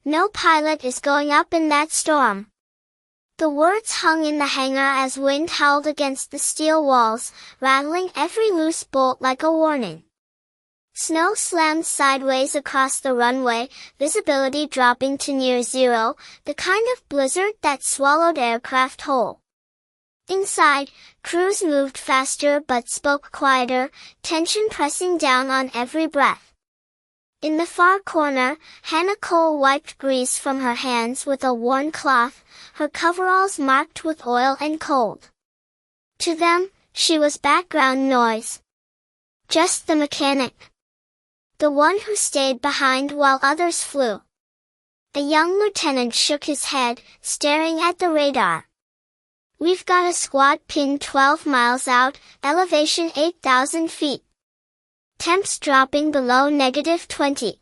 No pilot is going up in that storm. The words hung in the hangar as wind howled against the steel walls, rattling every loose bolt like a warning. Snow slammed sideways across the runway, visibility dropping to near zero, the kind of blizzard that swallowed aircraft whole. Inside, crews moved faster but spoke quieter, tension pressing down on every breath. In the far corner, Hannah Cole wiped grease from her hands with a worn cloth, her coveralls marked with oil and cold. To them, she was background noise. Just the mechanic. The one who stayed behind while others flew. A young lieutenant shook his head, staring at the radar. We've got a squad pinned 12 miles out, elevation 8,000 feet. Temps dropping below -20.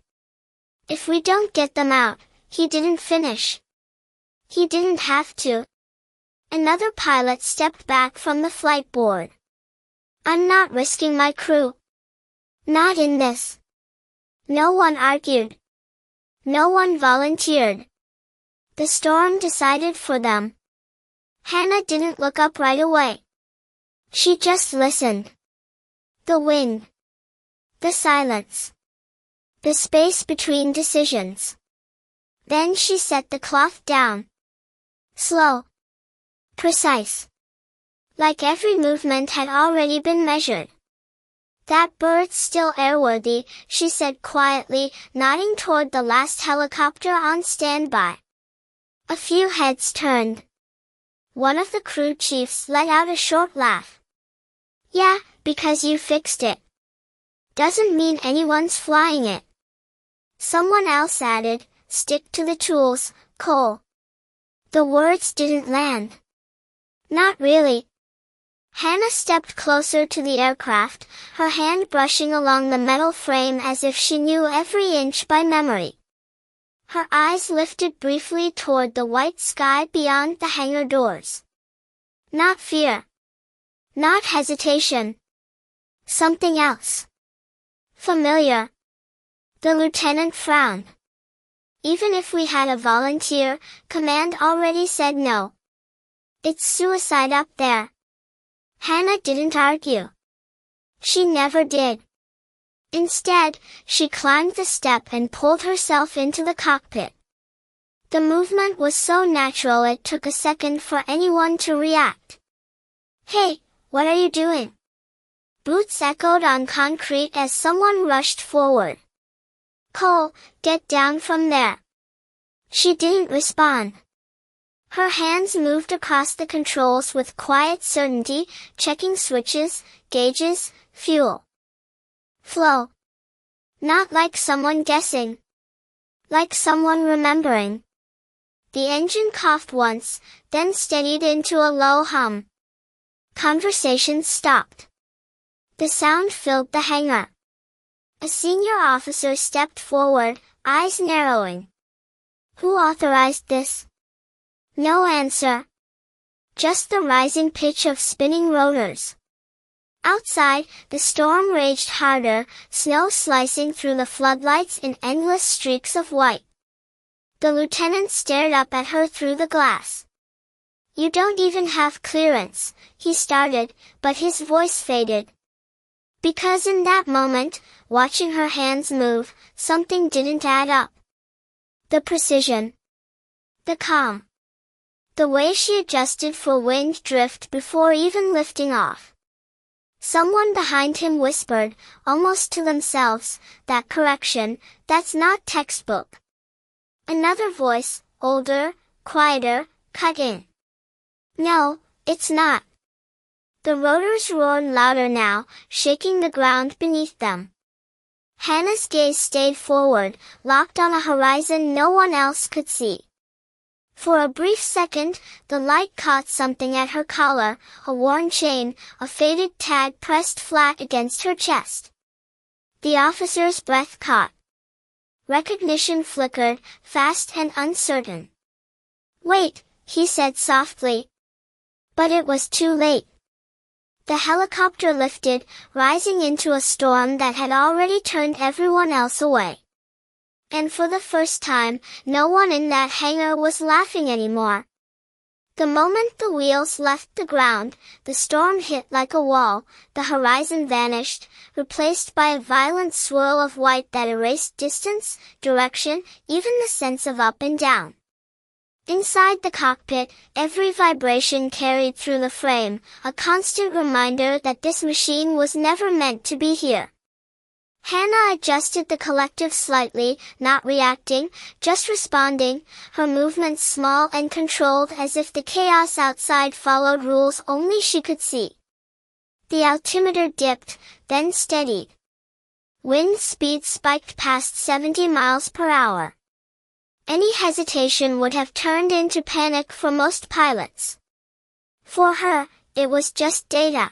If we don't get them out, he didn't finish. He didn't have to. Another pilot stepped back from the flight board. I'm not risking my crew. Not in this. No one argued. No one volunteered. The storm decided for them. Hannah didn't look up right away. She just listened. The wind. The silence. The space between decisions. Then she set the cloth down. Slow. Precise. Like every movement had already been measured. That bird's still airworthy, she said quietly, nodding toward the last helicopter on standby. A few heads turned. One of the crew chiefs let out a short laugh. Yeah, because you fixed it. Doesn't mean anyone's flying it. Someone else added, stick to the tools, Cole. The words didn't land. Not really. Hannah stepped closer to the aircraft, her hand brushing along the metal frame as if she knew every inch by memory. Her eyes lifted briefly toward the white sky beyond the hangar doors. Not fear. Not hesitation. Something else. Familiar. The lieutenant frowned. Even if we had a volunteer, command already said no. It's suicide up there. Hannah didn't argue. She never did. Instead, she climbed the step and pulled herself into the cockpit. The movement was so natural it took a second for anyone to react. Hey, what are you doing? Boots echoed on concrete as someone rushed forward. Cole, get down from there. She didn't respond. Her hands moved across the controls with quiet certainty, checking switches, gauges, fuel. Flow. Not like someone guessing. Like someone remembering. The engine coughed once, then steadied into a low hum. Conversations stopped. The sound filled the hangar. A senior officer stepped forward, eyes narrowing. Who authorized this? No answer. Just the rising pitch of spinning rotors. Outside, the storm raged harder, snow slicing through the floodlights in endless streaks of white. The lieutenant stared up at her through the glass. You don't even have clearance, he started, but his voice faded. Because in that moment, watching her hands move, something didn't add up. The precision. The calm. The way she adjusted for wind drift before even lifting off. Someone behind him whispered, almost to themselves, that correction, that's not textbook. Another voice, older, quieter, cut in. No, it's not. The rotors roared louder now, shaking the ground beneath them. Hannah's gaze stayed forward, locked on a horizon no one else could see. For a brief second, the light caught something at her collar, a worn chain, a faded tag pressed flat against her chest. The officer's breath caught. Recognition flickered, fast and uncertain. Wait, he said softly. But it was too late. The helicopter lifted, rising into a storm that had already turned everyone else away. And for the first time, no one in that hangar was laughing anymore. The moment the wheels left the ground, the storm hit like a wall, the horizon vanished, replaced by a violent swirl of white that erased distance, direction, even the sense of up and down. Inside the cockpit, every vibration carried through the frame, a constant reminder that this machine was never meant to be here. Hannah adjusted the collective slightly, not reacting, just responding, her movements small and controlled as if the chaos outside followed rules only she could see. The altimeter dipped, then steadied. Wind speed spiked past 70 miles per hour. Any hesitation would have turned into panic for most pilots. For her, it was just data.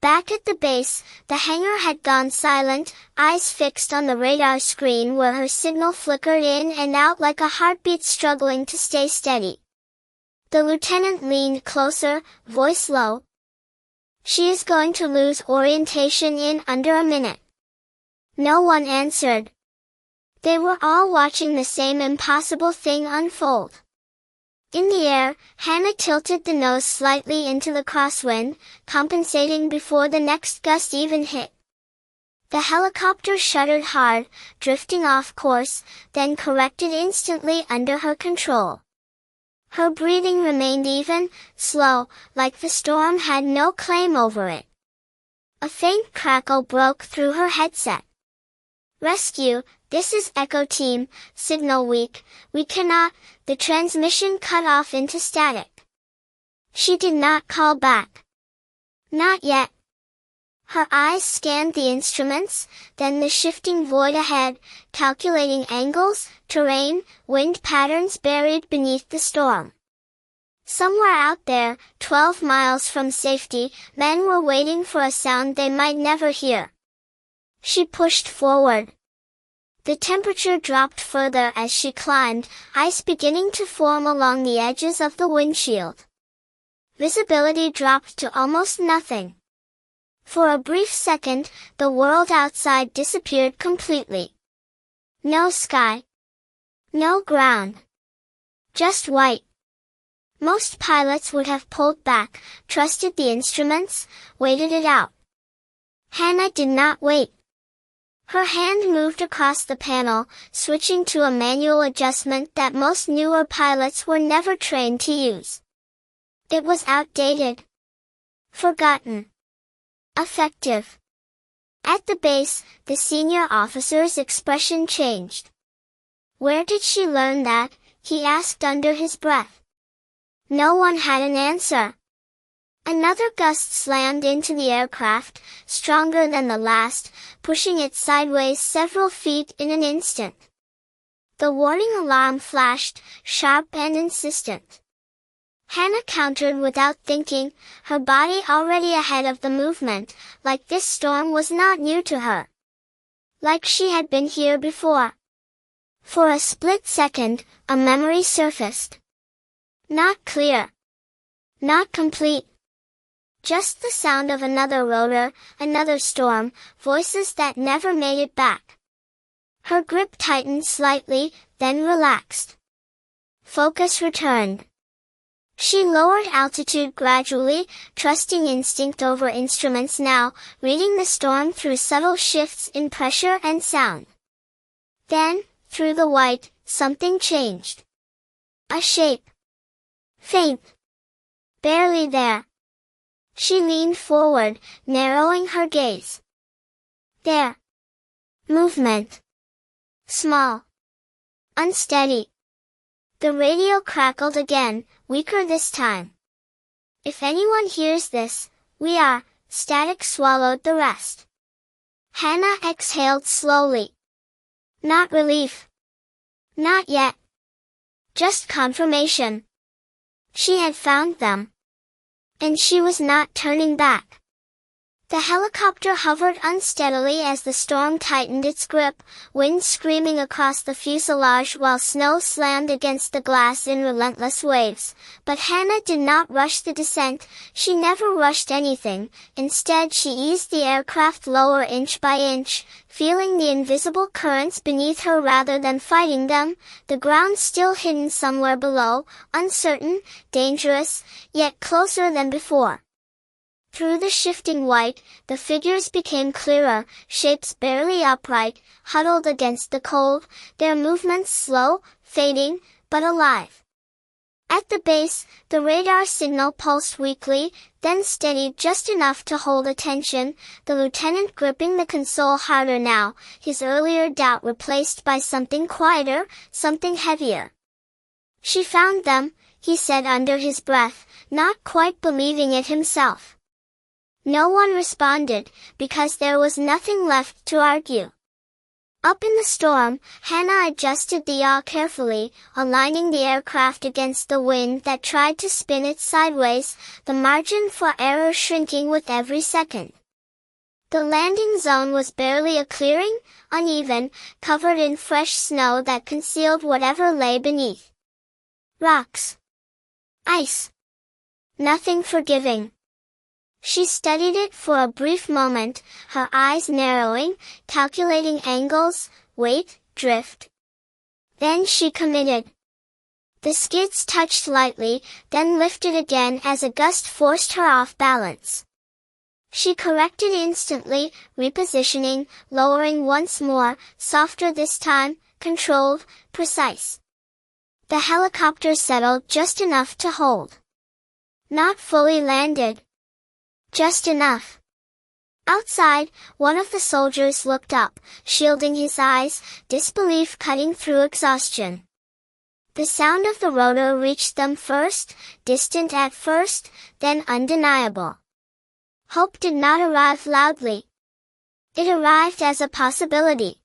Back at the base, the hangar had gone silent, eyes fixed on the radar screen where her signal flickered in and out like a heartbeat struggling to stay steady. The lieutenant leaned closer, voice low. "She is going to lose orientation in under a minute." No one answered. They were all watching the same impossible thing unfold. In the air, Hannah tilted the nose slightly into the crosswind, compensating before the next gust even hit. The helicopter shuddered hard, drifting off course, then corrected instantly under her control. Her breathing remained even, slow, like the storm had no claim over it. A faint crackle broke through her headset. "Rescue, this is Echo Team, signal weak, we cannot," the transmission cut off into static. She did not call back. Not yet. Her eyes scanned the instruments, then the shifting void ahead, calculating angles, terrain, wind patterns buried beneath the storm. Somewhere out there, 12 miles from safety, men were waiting for a sound they might never hear. She pushed forward. The temperature dropped further as she climbed, ice beginning to form along the edges of the windshield. Visibility dropped to almost nothing. For a brief second, the world outside disappeared completely. No sky. No ground. Just white. Most pilots would have pulled back, trusted the instruments, waited it out. Hannah did not wait. Her hand moved across the panel, switching to a manual adjustment that most newer pilots were never trained to use. It was outdated. Forgotten. Effective. At the base, the senior officer's expression changed. "Where did she learn that?" he asked under his breath. No one had an answer. Another gust slammed into the aircraft, stronger than the last, pushing it sideways several feet in an instant. The warning alarm flashed, sharp and insistent. Hannah countered without thinking, her body already ahead of the movement, like this storm was not new to her. Like she had been here before. For a split second, a memory surfaced. Not clear. Not complete. Just the sound of another rotor, another storm, voices that never made it back. Her grip tightened slightly, then relaxed. Focus returned. She lowered altitude gradually, trusting instinct over instruments now, reading the storm through subtle shifts in pressure and sound. Then, through the white, something changed. A shape. Faint. Barely there. She leaned forward, narrowing her gaze. There. Movement. Small. Unsteady. The radio crackled again, weaker this time. "If anyone hears this, we are," static swallowed the rest. Hannah exhaled slowly. Not relief. Not yet. Just confirmation. She had found them. And she was not turning back. The helicopter hovered unsteadily as the storm tightened its grip, wind screaming across the fuselage while snow slammed against the glass in relentless waves. But Hannah did not rush the descent. She never rushed anything. Instead, she eased the aircraft lower inch by inch, feeling the invisible currents beneath her rather than fighting them, the ground still hidden somewhere below, uncertain, dangerous, yet closer than before. Through the shifting white, the figures became clearer, shapes barely upright, huddled against the cold, their movements slow, fading, but alive. At the base, the radar signal pulsed weakly, then steadied just enough to hold attention, the lieutenant gripping the console harder now, his earlier doubt replaced by something quieter, something heavier. "She found them," he said under his breath, not quite believing it himself. No one responded, because there was nothing left to argue. Up in the storm, Hannah adjusted the yaw carefully, aligning the aircraft against the wind that tried to spin it sideways, the margin for error shrinking with every second. The landing zone was barely a clearing, uneven, covered in fresh snow that concealed whatever lay beneath. Rocks. Ice. Nothing forgiving. She studied it for a brief moment, her eyes narrowing, calculating angles, weight, drift. Then she committed. The skids touched lightly, then lifted again as a gust forced her off balance. She corrected instantly, repositioning, lowering once more, softer this time, controlled, precise. The helicopter settled just enough to hold. Not fully landed. Just enough. Outside, one of the soldiers looked up, shielding his eyes, disbelief cutting through exhaustion. The sound of the rotor reached them first, distant at first, then undeniable. Hope did not arrive loudly. It arrived as a possibility.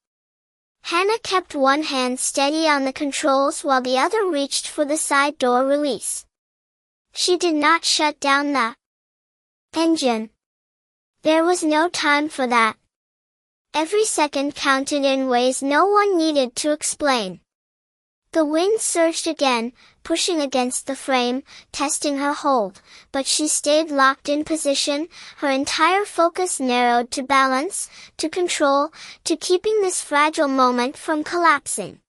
Hannah kept one hand steady on the controls while the other reached for the side door release. She did not shut down the engine. There was no time for that. Every second counted in ways no one needed to explain. The wind surged again, pushing against the frame, testing her hold, but she stayed locked in position, her entire focus narrowed to balance, to control, to keeping this fragile moment from collapsing.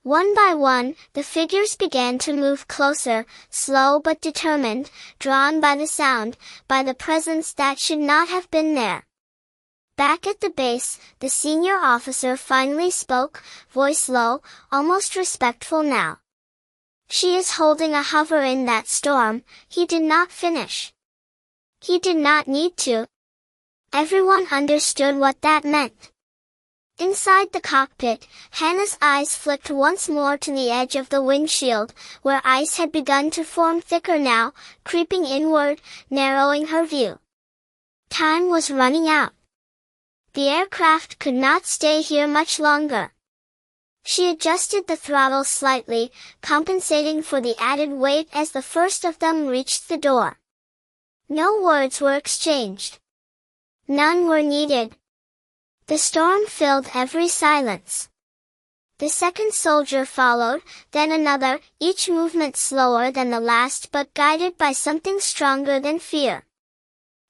One by one, the figures began to move closer, slow but determined, drawn by the sound, by the presence that should not have been there. Back at the base, the senior officer finally spoke, voice low, almost respectful now. "She is holding a hover in that storm," he did not finish. He did not need to. Everyone understood what that meant. Inside the cockpit, Hannah's eyes flicked once more to the edge of the windshield, where ice had begun to form thicker now, creeping inward, narrowing her view. Time was running out. The aircraft could not stay here much longer. She adjusted the throttle slightly, compensating for the added weight as the first of them reached the door. No words were exchanged. None were needed. The storm filled every silence. The second soldier followed, then another, each movement slower than the last but guided by something stronger than fear.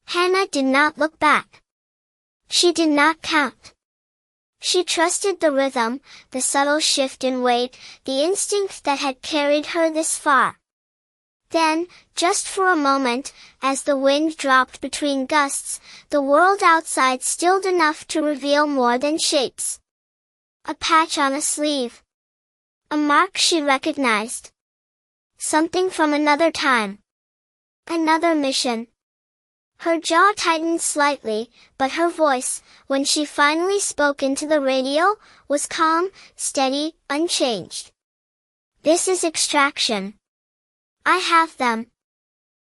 Hannah did not look back. She did not count. She trusted the rhythm, the subtle shift in weight, the instinct that had carried her this far. Then, just for a moment, as the wind dropped between gusts, the world outside stilled enough to reveal more than shapes. A patch on a sleeve. A mark she recognized. Something from another time. Another mission. Her jaw tightened slightly, but her voice, when she finally spoke into the radio, was calm, steady, unchanged. "This is extraction. I have them."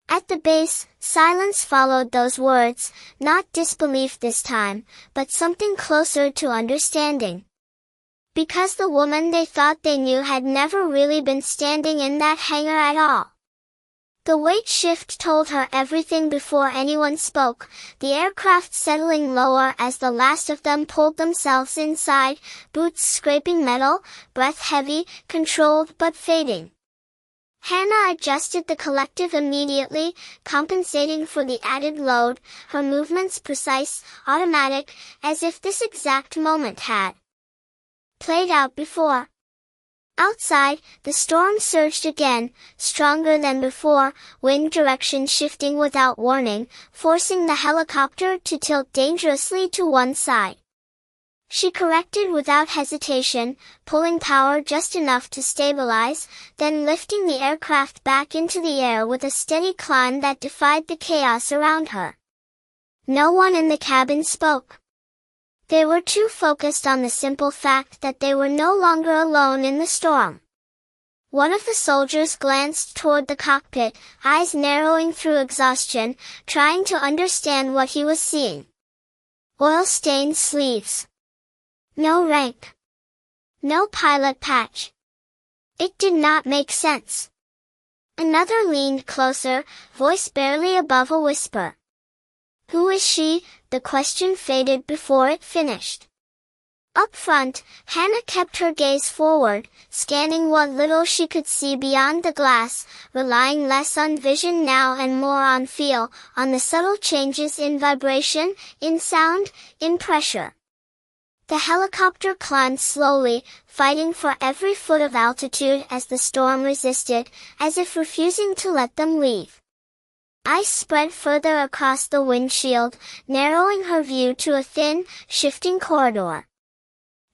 At the base, silence followed those words, not disbelief this time, but something closer to understanding. Because the woman they thought they knew had never really been standing in that hangar at all. The weight shift told her everything before anyone spoke, the aircraft settling lower as the last of them pulled themselves inside, boots scraping metal, breath heavy, controlled but fading. Hannah adjusted the collective immediately, compensating for the added load, her movements precise, automatic, as if this exact moment had played out before. Outside, the storm surged again, stronger than before, wind direction shifting without warning, forcing the helicopter to tilt dangerously to one side. She corrected without hesitation, pulling power just enough to stabilize, then lifting the aircraft back into the air with a steady climb that defied the chaos around her. No one in the cabin spoke. They were too focused on the simple fact that they were no longer alone in the storm. One of the soldiers glanced toward the cockpit, eyes narrowing through exhaustion, trying to understand what he was seeing. Oil-stained sleeves. No rank. No pilot patch. It did not make sense. Another leaned closer, voice barely above a whisper. Who is she? The question faded before it finished. Up front, Hannah kept her gaze forward, scanning what little she could see beyond the glass, relying less on vision now and more on feel, on the subtle changes in vibration, in sound, in pressure. The helicopter climbed slowly, fighting for every foot of altitude as the storm resisted, as if refusing to let them leave. Ice spread further across the windshield, narrowing her view to a thin, shifting corridor.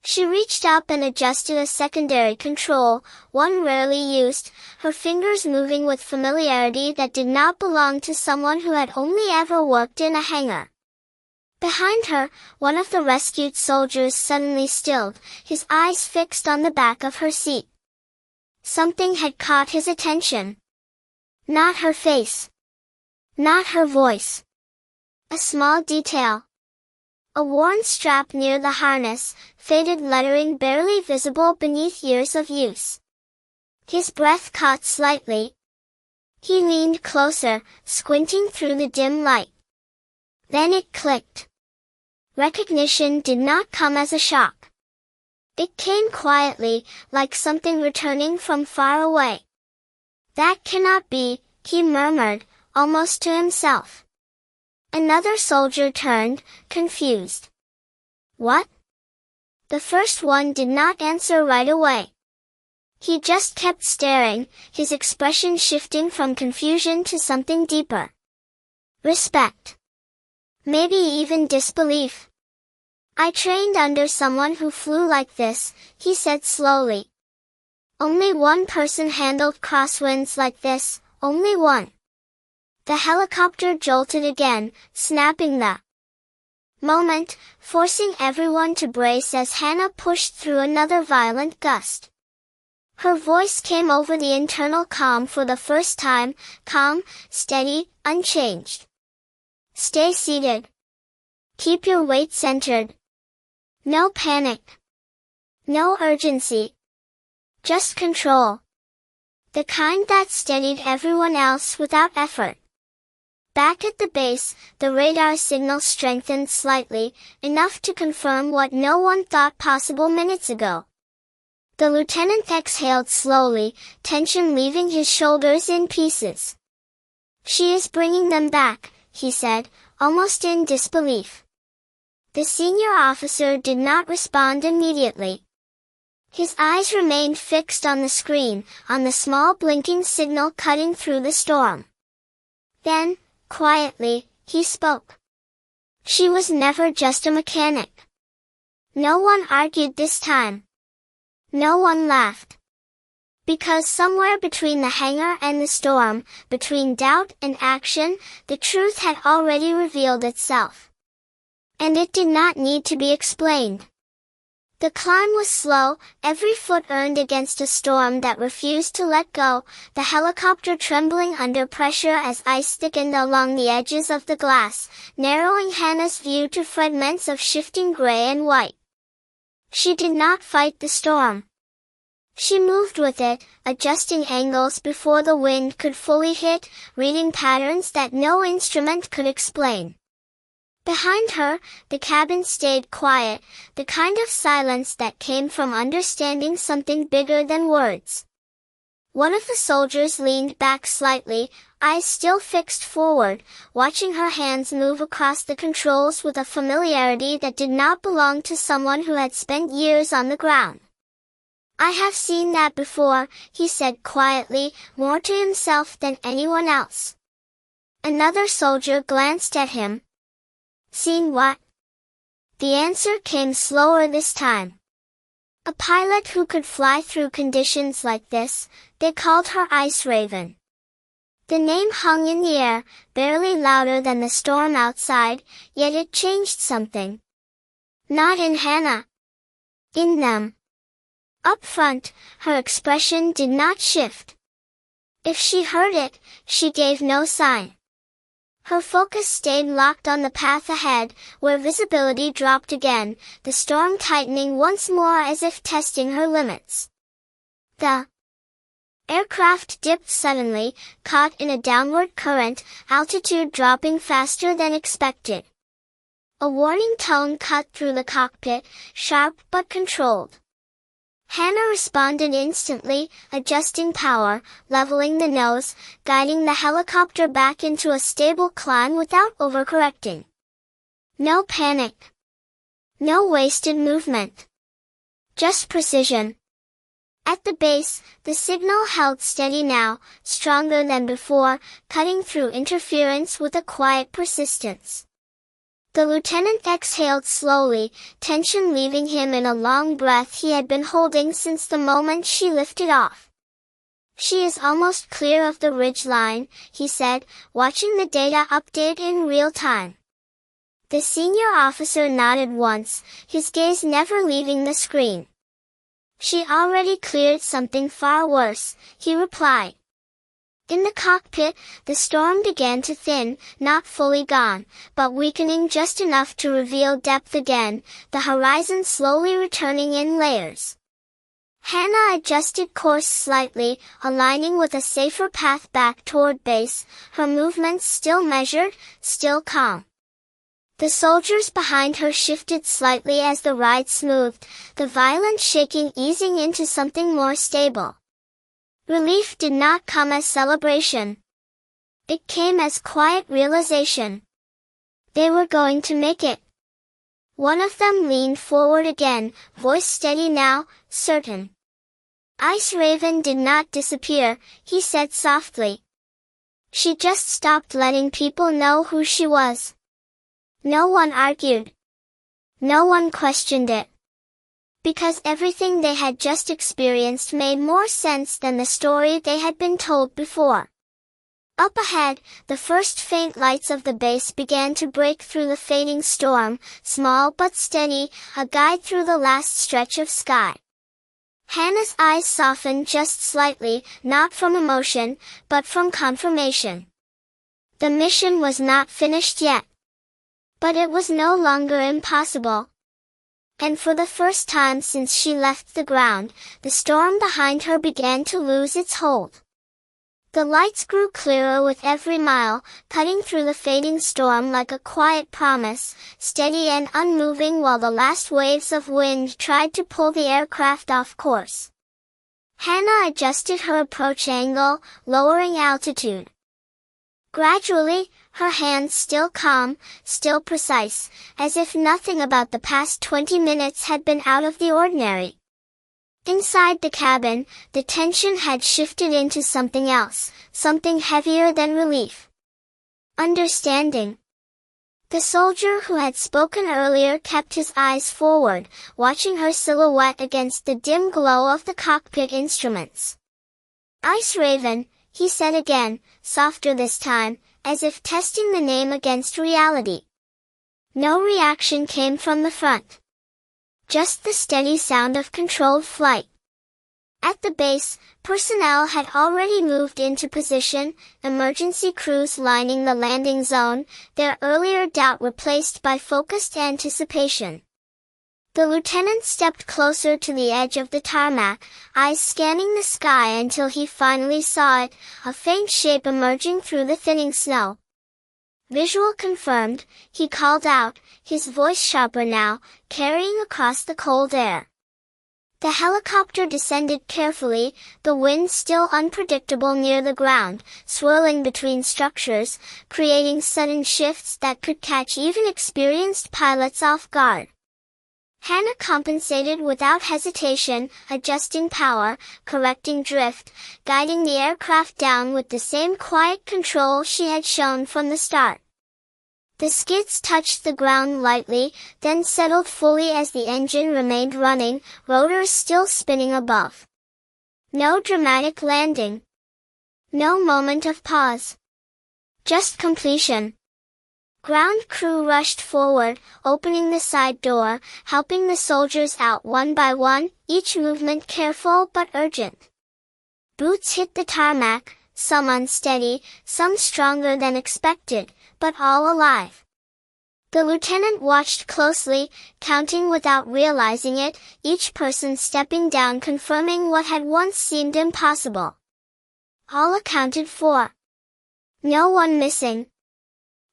She reached up and adjusted a secondary control, one rarely used, her fingers moving with familiarity that did not belong to someone who had only ever worked in a hangar. Behind her, one of the rescued soldiers suddenly stilled, his eyes fixed on the back of her seat. Something had caught his attention. Not her face. Not her voice. A small detail. A worn strap near the harness, faded lettering barely visible beneath years of use. His breath caught slightly. He leaned closer, squinting through the dim light. Then it clicked. Recognition did not come as a shock. It came quietly, like something returning from far away. That cannot be, he murmured, almost to himself. Another soldier turned, confused. What? The first one did not answer right away. He just kept staring, his expression shifting from confusion to something deeper. Respect. Maybe even disbelief. I trained under someone who flew like this, he said slowly. Only one person handled crosswinds like this, only one. The helicopter jolted again, snapping the moment, forcing everyone to brace as Hannah pushed through another violent gust. Her voice came over the internal calm for the first time, calm, steady, unchanged. Stay seated. Keep your weight centered. No panic. No urgency. Just control. The kind that steadied everyone else without effort. Back at the base, the radar signal strengthened slightly, enough to confirm what no one thought possible minutes ago. The lieutenant exhaled slowly, tension leaving his shoulders in pieces. She is bringing them back, he said, almost in disbelief. The senior officer did not respond immediately. His eyes remained fixed on the screen, on the small blinking signal cutting through the storm. Then, quietly, he spoke. She was never just a mechanic. No one argued this time. No one laughed. Because somewhere between the hangar and the storm, between doubt and action, the truth had already revealed itself. And it did not need to be explained. The climb was slow, every foot earned against a storm that refused to let go, the helicopter trembling under pressure as ice thickened along the edges of the glass, narrowing Hannah's view to fragments of shifting gray and white. She did not fight the storm. She moved with it, adjusting angles before the wind could fully hit, reading patterns that no instrument could explain. Behind her, the cabin stayed quiet, the kind of silence that came from understanding something bigger than words. One of the soldiers leaned back slightly, eyes still fixed forward, watching her hands move across the controls with a familiarity that did not belong to someone who had spent years on the ground. "I have seen that before," he said quietly, more to himself than anyone else. Another soldier glanced at him. "Seen what?" The answer came slower this time. "A pilot who could fly through conditions like this. They called her Ice Raven." The name hung in the air, barely louder than the storm outside, yet it changed something. Not in Hannah. In them. Up front, her expression did not shift. If she heard it, she gave no sign. Her focus stayed locked on the path ahead, where visibility dropped again, the storm tightening once more as if testing her limits. The aircraft dipped suddenly, caught in a downward current, altitude dropping faster than expected. A warning tone cut through the cockpit, sharp but controlled. Hannah responded instantly, adjusting power, leveling the nose, guiding the helicopter back into a stable climb without overcorrecting. No panic. No wasted movement. Just precision. At the base, the signal held steady now, stronger than before, cutting through interference with a quiet persistence. The lieutenant exhaled slowly, tension leaving him in a long breath he had been holding since the moment she lifted off. "She is almost clear of the ridge line," he said, watching the data update in real time. The senior officer nodded once, his gaze never leaving the screen. "She already cleared something far worse," he replied. In the cockpit, the storm began to thin, not fully gone, but weakening just enough to reveal depth again, the horizon slowly returning in layers. Hannah adjusted course slightly, aligning with a safer path back toward base, her movements still measured, still calm. The soldiers behind her shifted slightly as the ride smoothed, the violent shaking easing into something more stable. Relief did not come as celebration. It came as quiet realization. They were going to make it. One of them leaned forward again, voice steady now, certain. "Ice Raven did not disappear," he said softly. "She just stopped letting people know who she was." No one argued. No one questioned it. Because everything they had just experienced made more sense than the story they had been told before. Up ahead, the first faint lights of the base began to break through the fading storm, small but steady, a guide through the last stretch of sky. Hannah's eyes softened just slightly, not from emotion, but from confirmation. The mission was not finished yet. But it was no longer impossible. And for the first time since she left the ground, the storm behind her began to lose its hold. The lights grew clearer with every mile, cutting through the fading storm like a quiet promise, steady and unmoving while the last waves of wind tried to pull the aircraft off course. Hannah adjusted her approach angle, lowering altitude. Gradually, her hands still calm, still precise, as if nothing about the past 20 minutes had been out of the ordinary. Inside the cabin, the tension had shifted into something else, something heavier than relief. Understanding. The soldier who had spoken earlier kept his eyes forward, watching her silhouette against the dim glow of the cockpit instruments. "Ice Raven," he said again, softer this time, as if testing the name against reality. No reaction came from the front. Just the steady sound of controlled flight. At the base, personnel had already moved into position, emergency crews lining the landing zone, their earlier doubt replaced by focused anticipation. The lieutenant stepped closer to the edge of the tarmac, eyes scanning the sky until he finally saw it, a faint shape emerging through the thinning snow. Visual confirmed, he called out, his voice sharper now, carrying across the cold air. The helicopter descended carefully, the wind still unpredictable near the ground, swirling between structures, creating sudden shifts that could catch even experienced pilots off guard. Hannah compensated without hesitation, adjusting power, correcting drift, guiding the aircraft down with the same quiet control she had shown from the start. The skids touched the ground lightly, then settled fully as the engine remained running, rotors still spinning above. No dramatic landing. No moment of pause. Just completion. Ground crew rushed forward, opening the side door, helping the soldiers out one by one, each movement careful but urgent. Boots hit the tarmac, some unsteady, some stronger than expected, but all alive. The lieutenant watched closely, counting without realizing it, each person stepping down confirming what had once seemed impossible. All accounted for. No one missing.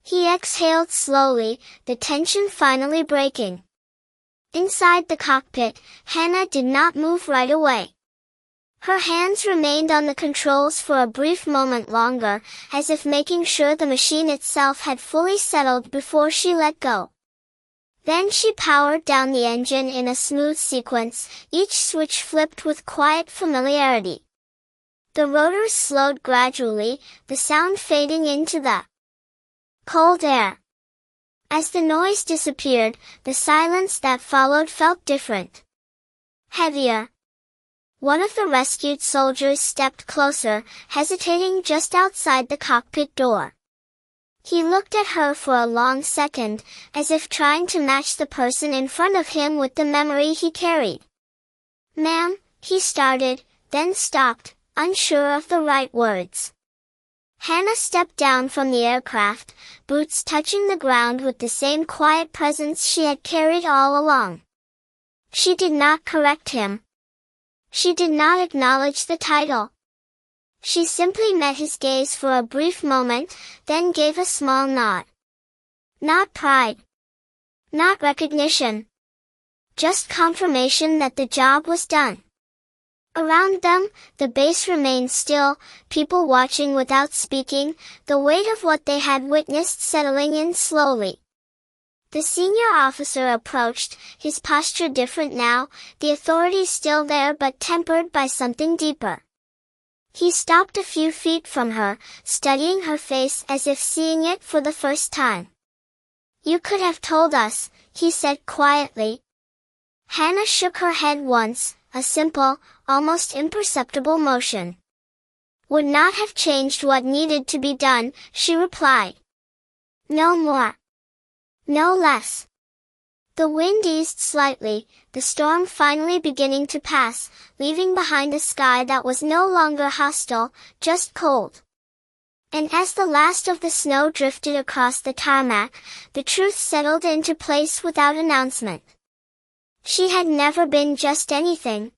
He exhaled slowly, the tension finally breaking. Inside the cockpit, Hannah did not move right away. Her hands remained on the controls for a brief moment longer, as if making sure the machine itself had fully settled before she let go. Then she powered down the engine in a smooth sequence, each switch flipped with quiet familiarity. The rotors slowed gradually, the sound fading into the cold air. As the noise disappeared, the silence that followed felt different. Heavier. One of the rescued soldiers stepped closer, hesitating just outside the cockpit door. He looked at her for a long second, as if trying to match the person in front of him with the memory he carried. "Ma'am," he started, then stopped, unsure of the right words. Hannah stepped down from the aircraft, boots touching the ground with the same quiet presence she had carried all along. She did not correct him. She did not acknowledge the title. She simply met his gaze for a brief moment, then gave a small nod. Not pride. Not recognition. Just confirmation that the job was done. Around them, the base remained still, people watching without speaking, the weight of what they had witnessed settling in slowly. The senior officer approached, his posture different now, the authority still there but tempered by something deeper. He stopped a few feet from her, studying her face as if seeing it for the first time. "You could have told us," he said quietly. Hannah shook her head once, a simple, almost imperceptible motion. "Would not have changed what needed to be done," she replied. "No more. No less." The wind eased slightly, the storm finally beginning to pass, leaving behind a sky that was no longer hostile, just cold. And as the last of the snow drifted across the tarmac, the truth settled into place without announcement. She had never been just anything.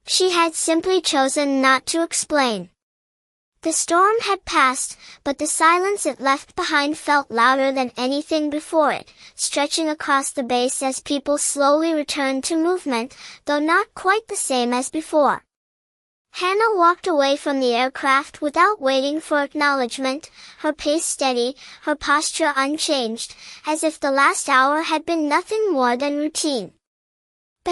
She had simply chosen not to explain. The storm had passed, but the silence it left behind felt louder than anything before it, stretching across the base as people slowly returned to movement, though not quite the same as before. Hannah walked away from the aircraft without waiting for acknowledgement, her pace steady, her posture unchanged, as if the last hour had been nothing more than routine.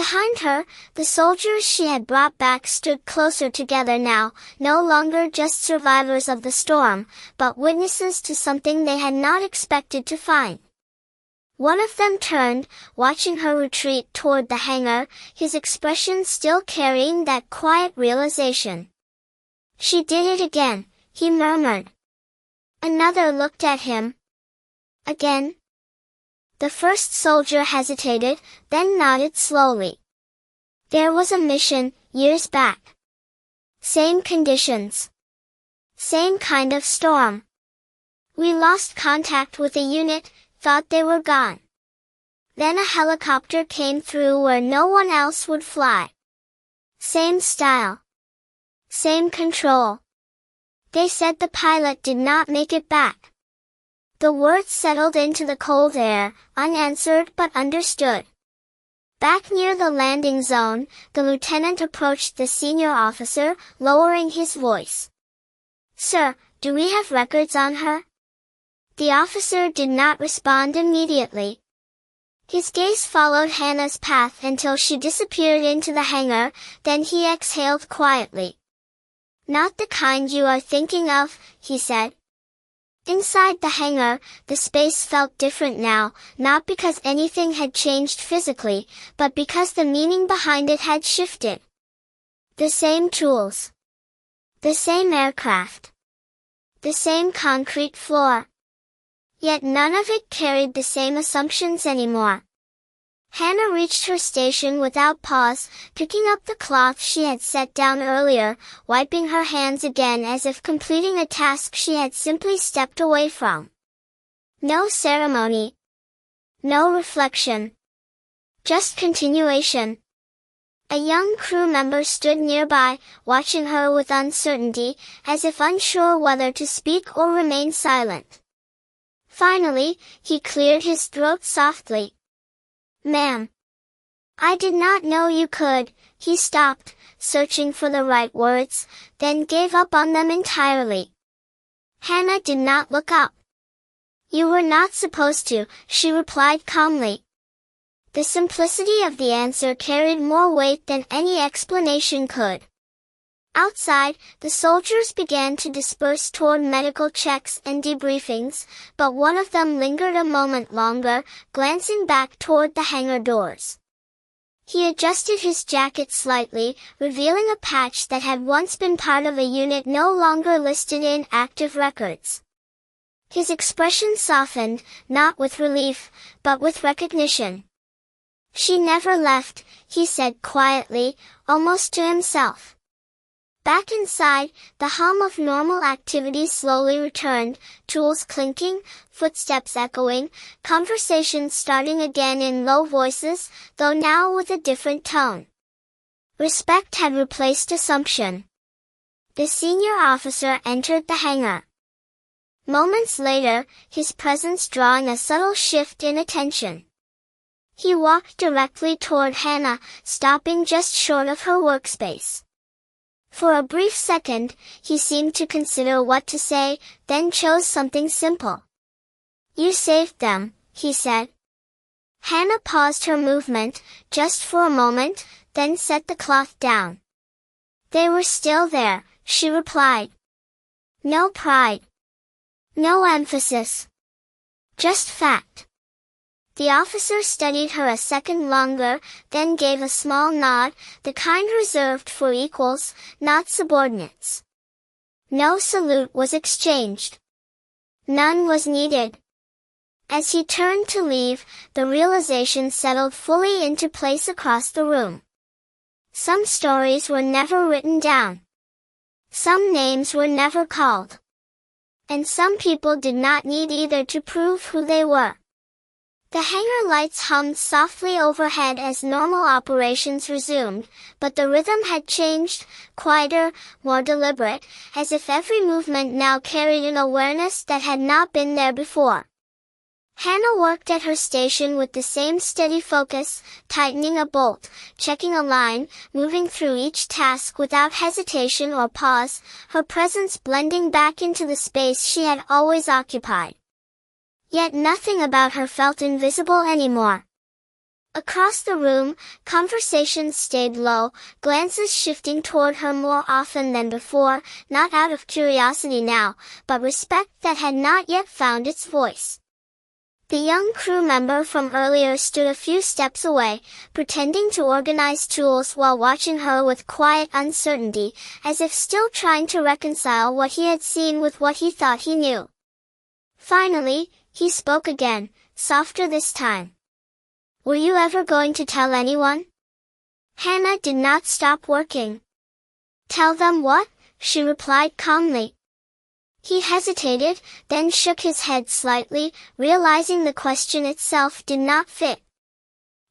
Behind her, the soldiers she had brought back stood closer together now, no longer just survivors of the storm, but witnesses to something they had not expected to find. One of them turned, watching her retreat toward the hangar, his expression still carrying that quiet realization. "She did it again," he murmured. Another looked at him. "Again?" The first soldier hesitated, then nodded slowly. "There was a mission, years back. Same conditions. Same kind of storm. We lost contact with a unit, thought they were gone. Then a helicopter came through where no one else would fly. Same style. Same control. They said the pilot did not make it back. The words settled into the cold air, unanswered but understood. Back near the landing zone, the lieutenant approached the senior officer, lowering his voice. "Sir, do we have records on her?" The officer did not respond immediately. His gaze followed Hannah's path until she disappeared into the hangar, then he exhaled quietly. "Not the kind you are thinking of," he said. Inside the hangar, the space felt different now, not because anything had changed physically, but because the meaning behind it had shifted. The same tools. The same aircraft. The same concrete floor. Yet none of it carried the same assumptions anymore. Hannah reached her station without pause, picking up the cloth she had set down earlier, wiping her hands again as if completing a task she had simply stepped away from. No ceremony. No reflection. Just continuation. A young crew member stood nearby, watching her with uncertainty, as if unsure whether to speak or remain silent. Finally, he cleared his throat softly. "Ma'am. I did not know you could." He stopped, searching for the right words, then gave up on them entirely. Hannah did not look up. "You were not supposed to," she replied calmly. The simplicity of the answer carried more weight than any explanation could. Outside, the soldiers began to disperse toward medical checks and debriefings, but one of them lingered a moment longer, glancing back toward the hangar doors. He adjusted his jacket slightly, revealing a patch that had once been part of a unit no longer listed in active records. His expression softened, not with relief, but with recognition. "She never left," he said quietly, almost to himself. Back inside, the hum of normal activity slowly returned, tools clinking, footsteps echoing, conversations starting again in low voices, though now with a different tone. Respect had replaced assumption. The senior officer entered the hangar. Moments later, his presence drawing a subtle shift in attention. He walked directly toward Hannah, stopping just short of her workspace. For a brief second, he seemed to consider what to say, then chose something simple. "You saved them," he said. Hannah paused her movement, just for a moment, then set the cloth down. "They were still there," she replied. No pride. No emphasis. Just fact. The officer studied her a second longer, then gave a small nod, the kind reserved for equals, not subordinates. No salute was exchanged. None was needed. As he turned to leave, the realization settled fully into place across the room. Some stories were never written down. Some names were never called. And some people did not need either to prove who they were. The hangar lights hummed softly overhead as normal operations resumed, but the rhythm had changed, quieter, more deliberate, as if every movement now carried an awareness that had not been there before. Hannah worked at her station with the same steady focus, tightening a bolt, checking a line, moving through each task without hesitation or pause, her presence blending back into the space she had always occupied. Yet nothing about her felt invisible anymore. Across the room, conversations stayed low, glances shifting toward her more often than before, not out of curiosity now, but respect that had not yet found its voice. The young crew member from earlier stood a few steps away, pretending to organize tools while watching her with quiet uncertainty, as if still trying to reconcile what he had seen with what he thought he knew. Finally, he spoke again, softer this time. "Were you ever going to tell anyone?" Hannah did not stop working. "Tell them what?" she replied calmly. He hesitated, then shook his head slightly, realizing the question itself did not fit.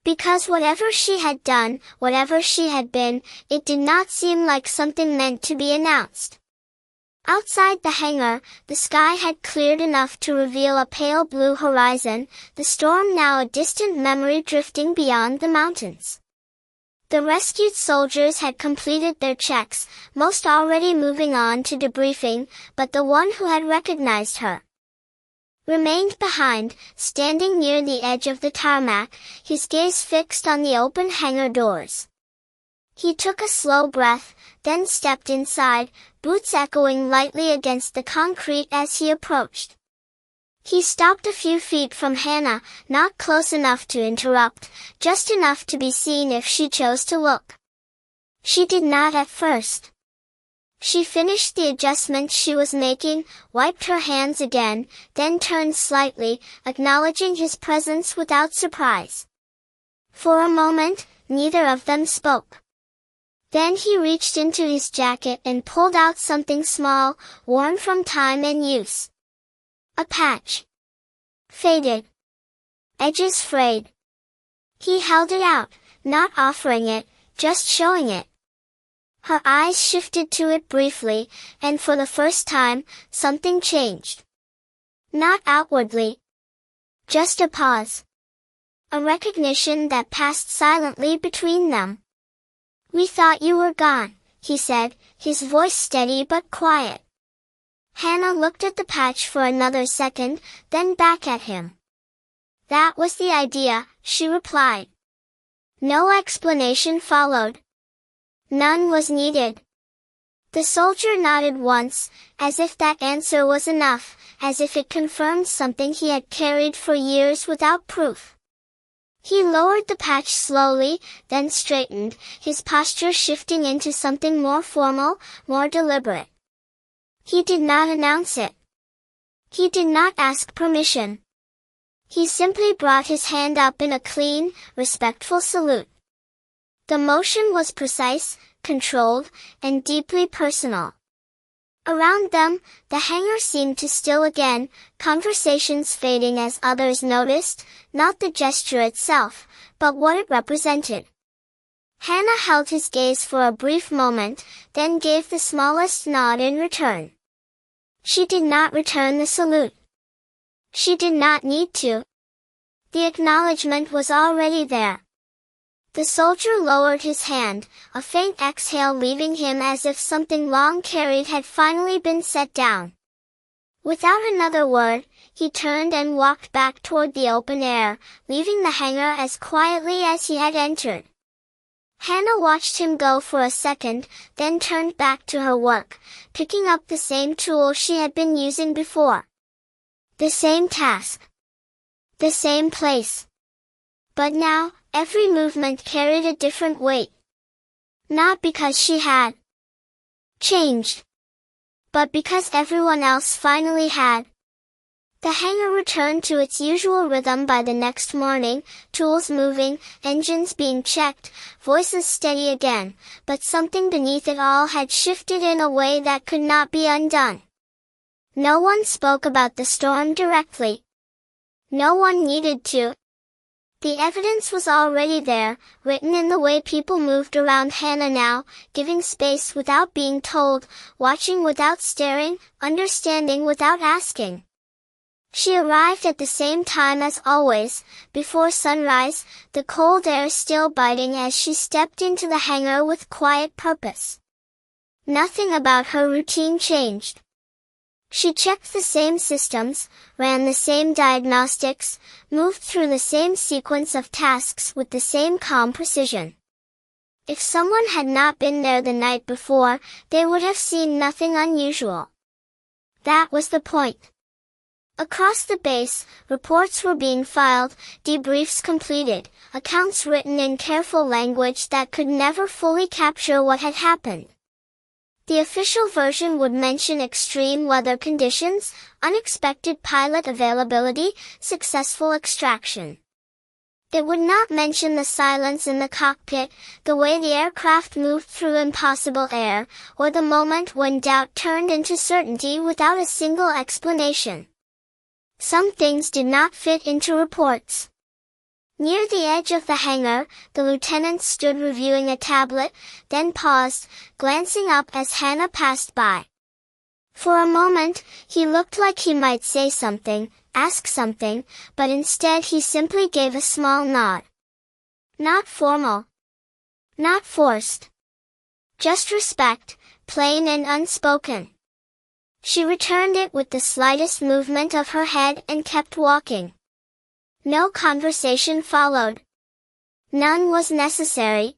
Because whatever she had done, whatever she had been, it did not seem like something meant to be announced. Outside the hangar, the sky had cleared enough to reveal a pale blue horizon, the storm now a distant memory drifting beyond the mountains. The rescued soldiers had completed their checks, most already moving on to debriefing, but the one who had recognized her remained behind, standing near the edge of the tarmac, his gaze fixed on the open hangar doors. He took a slow breath, then stepped inside, boots echoing lightly against the concrete as he approached. He stopped a few feet from Hannah, not close enough to interrupt, just enough to be seen if she chose to look. She did not at first. She finished the adjustments she was making, wiped her hands again, then turned slightly, acknowledging his presence without surprise. For a moment, neither of them spoke. Then he reached into his jacket and pulled out something small, worn from time and use. A patch. Faded. Edges frayed. He held it out, not offering it, just showing it. Her eyes shifted to it briefly, and for the first time, something changed. Not outwardly. Just a pause. A recognition that passed silently between them. "We thought you were gone," he said, his voice steady but quiet. Hannah looked at the patch for another second, then back at him. "That was the idea," she replied. No explanation followed. None was needed. The soldier nodded once, as if that answer was enough, as if it confirmed something he had carried for years without proof. He lowered the patch slowly, then straightened, his posture shifting into something more formal, more deliberate. He did not announce it. He did not ask permission. He simply brought his hand up in a clean, respectful salute. The motion was precise, controlled, and deeply personal. Around them, the hangar seemed to still again, conversations fading as others noticed, not the gesture itself, but what it represented. Hannah held his gaze for a brief moment, then gave the smallest nod in return. She did not return the salute. She did not need to. The acknowledgement was already there. The soldier lowered his hand, a faint exhale leaving him as if something long carried had finally been set down. Without another word, he turned and walked back toward the open air, leaving the hangar as quietly as he had entered. Hannah watched him go for a second, then turned back to her work, picking up the same tool she had been using before. The same task. The same place. But now, every movement carried a different weight. Not because she had changed, but because everyone else finally had. The hangar returned to its usual rhythm by the next morning, tools moving, engines being checked, voices steady again, but something beneath it all had shifted in a way that could not be undone. No one spoke about the storm directly. No one needed to. The evidence was already there, written in the way people moved around Hannah now, giving space without being told, watching without staring, understanding without asking. She arrived at the same time as always, before sunrise, the cold air still biting as she stepped into the hangar with quiet purpose. Nothing about her routine changed. She checked the same systems, ran the same diagnostics, moved through the same sequence of tasks with the same calm precision. If someone had not been there the night before, they would have seen nothing unusual. That was the point. Across the base, reports were being filed, debriefs completed, accounts written in careful language that could never fully capture what had happened. The official version would mention extreme weather conditions, unexpected pilot availability, successful extraction. It would not mention the silence in the cockpit, the way the aircraft moved through impossible air, or the moment when doubt turned into certainty without a single explanation. Some things did not fit into reports. Near the edge of the hangar, the lieutenant stood reviewing a tablet, then paused, glancing up as Hannah passed by. For a moment, he looked like he might say something, ask something, but instead he simply gave a small nod. Not formal. Not forced. Just respect, plain and unspoken. She returned it with the slightest movement of her head and kept walking. No conversation followed. None was necessary.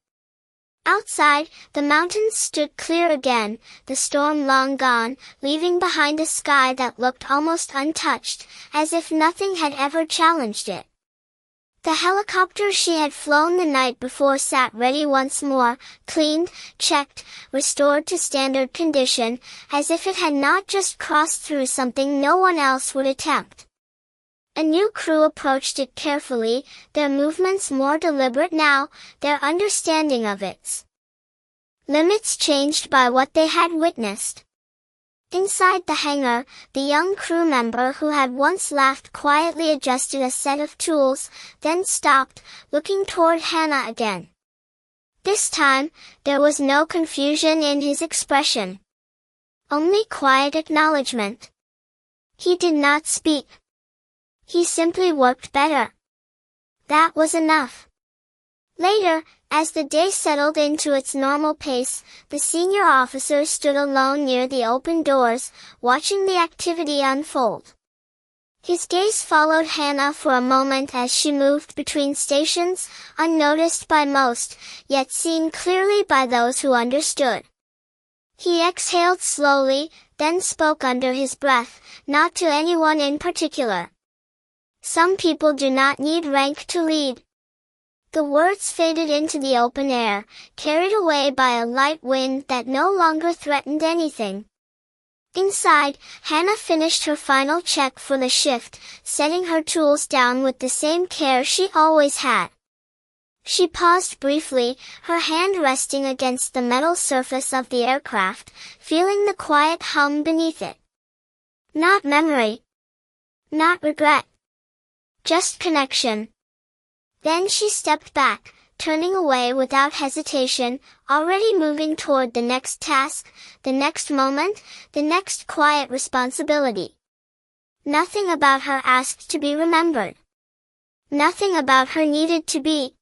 Outside, the mountains stood clear again, the storm long gone, leaving behind a sky that looked almost untouched, as if nothing had ever challenged it. The helicopter she had flown the night before sat ready once more, cleaned, checked, restored to standard condition, as if it had not just crossed through something no one else would attempt. A new crew approached it carefully, their movements more deliberate now, their understanding of its limits changed by what they had witnessed. Inside the hangar, the young crew member who had once laughed quietly adjusted a set of tools, then stopped, looking toward Hannah again. This time, there was no confusion in his expression. Only quiet acknowledgement. He did not speak. He simply worked better. That was enough. Later, as the day settled into its normal pace, the senior officer stood alone near the open doors, watching the activity unfold. His gaze followed Hannah for a moment as she moved between stations, unnoticed by most, yet seen clearly by those who understood. He exhaled slowly, then spoke under his breath, not to anyone in particular. Some people do not need rank to lead. The words faded into the open air, carried away by a light wind that no longer threatened anything. Inside, Hannah finished her final check for the shift, setting her tools down with the same care she always had. She paused briefly, her hand resting against the metal surface of the aircraft, feeling the quiet hum beneath it. Not memory. Not regret. Just connection. Then she stepped back, turning away without hesitation, already moving toward the next task, the next moment, the next quiet responsibility. Nothing about her asked to be remembered. Nothing about her needed to be.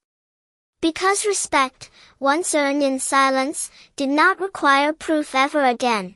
Because respect, once earned in silence, did not require proof ever again.